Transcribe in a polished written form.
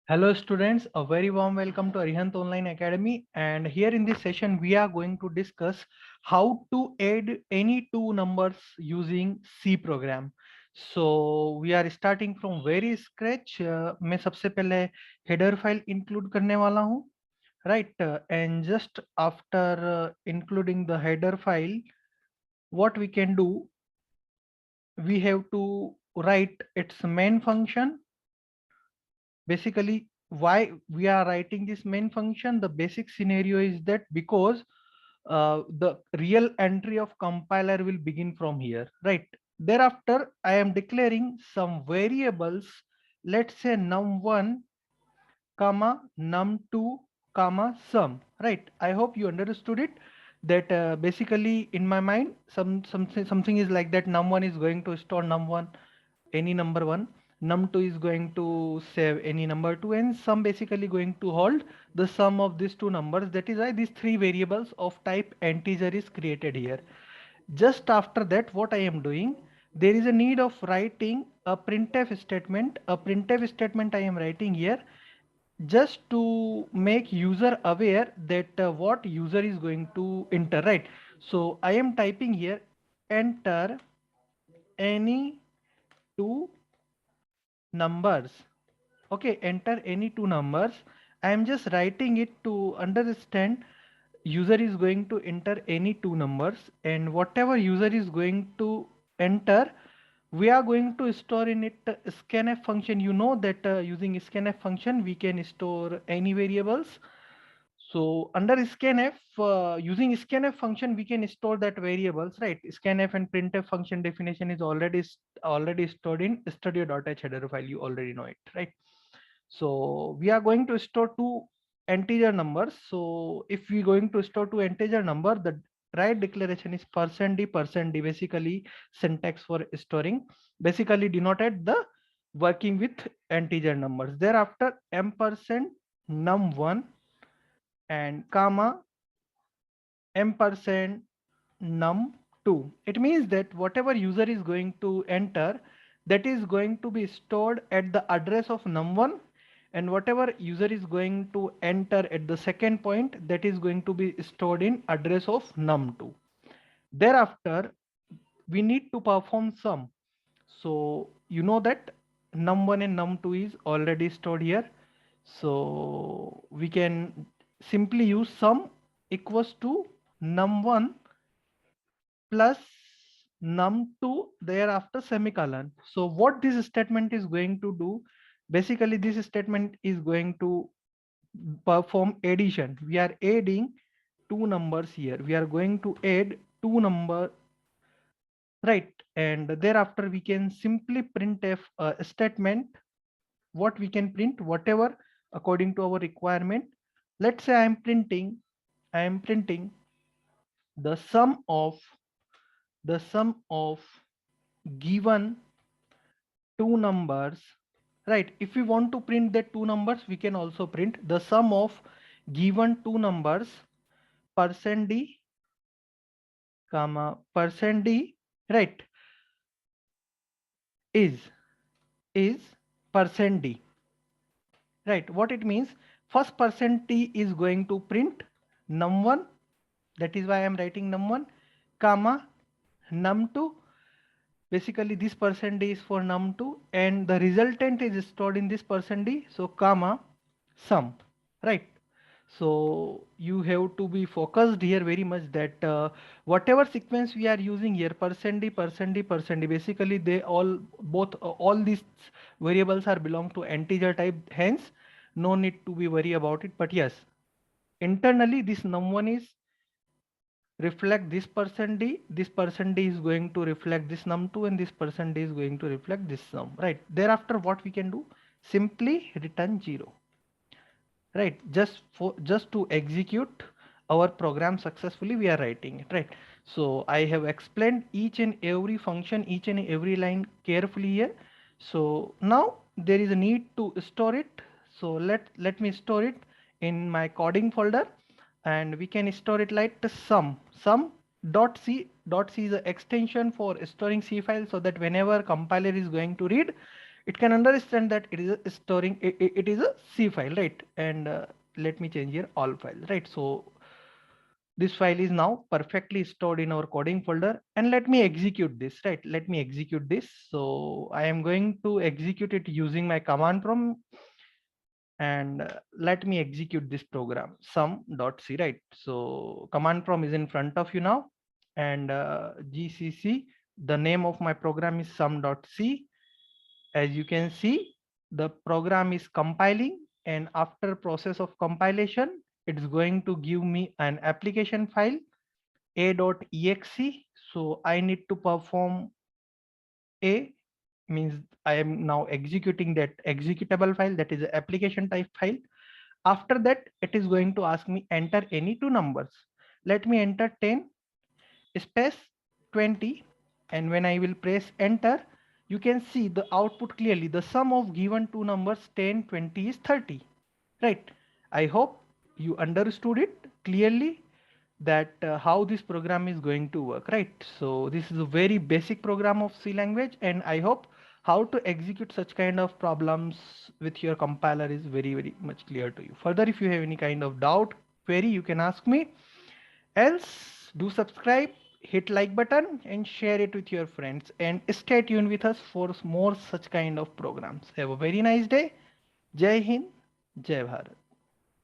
Hello students, a very warm welcome to Arihant Online Academy, and here in this session we are going to discuss how to add any two numbers using C program. So we are starting from very scratch. मैं सबसे पहले header file include करने वाला हूँ, right? And just after including the header file, what we can do, we have to write its main function. Basically, why we are writing this main function, the basic scenario is that because the real entry of compiler will begin from here, right? Thereafter I am declaring some variables, let's say num1 comma num2 comma sum, right? I hope you understood it, that basically in my mind something is like that. Num1 is going to store num1, any number 1, num2 is going to save any number 2, and sum basically going to hold the sum of these two numbers. That is why these three variables of type integer is created here. Just after that, what I am doing, there is a need of writing a printf statement. A printf statement I am writing here just to make user aware that what user is going to enter, right? So I am typing here, enter any two numbers. Okay, enter any two numbers. I am just writing it to understand user is going to enter any two numbers, and whatever user is going to enter, we are going to store in it scanf function. You know that using scanf function we can store any variables. So under scanf, using scanf function, we can store that variables, right? Scanf and printf function definition is already stored in studio.h header file. You already know it, right? So we are going to store two integer numbers. So if we going to store two integer number, the right declaration is %d %d, basically syntax for storing, basically denoted the working with integer numbers. Thereafter ampersand num1 and comma ampersand num2. It means that whatever user is going to enter, that is going to be stored at the address of num1, and whatever user is going to enter at the second point, that is going to be stored in address of num2. Thereafter we need to perform sum. So you know that num1 and num2 is already stored here, so we can simply use sum equals to num1 plus num2 thereafter semicolon. So what this statement is going to do, basically this statement is going to perform addition. We are adding two numbers here. We are going to add two number, right? And thereafter we can simply print a statement. What we can print, whatever according to our requirement. Let's say I am printing the sum of given two numbers, right? If we want to print that two numbers, we can also print the sum of given two numbers, %d comma %d, right, is %d, right? What it means, first %t is going to print num1, that is why I am writing num1, comma num2, basically this %d is for num2, and the resultant is stored in this %d, so comma sum, right? So you have to be focused here very much that whatever sequence we are using here, %d %d %d, basically they all these variables are belong to integer type, hence no need to be worry about it. But yes, internally this num1 is reflect this %d, this %d is going to reflect this num2, and this %d is going to reflect this sum, right? Thereafter what we can do, simply return 0, right? Just to execute our program successfully, we are writing it, right? So I have explained each and every function, each and every line carefully here. So now there is a need to store it. So let me store it in my coding folder, and we can store it like the sum dot c is the extension for storing C file, so that whenever compiler is going to read, it can understand that it is storing, it is a C file, right? And let me change here all files, right? So this file is now perfectly stored in our coding folder, and let me execute this, right? Let me execute this. So I am going to execute it using my command prompt, and let me execute this program sum.c, right? So command prompt is in front of you now, and gcc, the name of my program is sum.c. As you can see, the program is compiling, and after process of compilation, it's going to give me an application file a.exe. So I need to perform a, means I am now executing that executable file, that is an application type file. After that, it is going to ask me enter any two numbers. Let me enter 10 space 20, and when I will press enter, you can see the output clearly. The sum of given two numbers 10, 20 is 30, right? I hope you understood it clearly, that how this program is going to work, right? So this is a very basic program of C language, and I hope how to execute such kind of problems with your compiler is very, very much clear to you. Further, if you have any kind of doubt, query, you can ask me. Else, do subscribe, hit like button, and share it with your friends, and stay tuned with us for more such kind of programs. Have a very nice day. Jai Hind, Jai Bharat.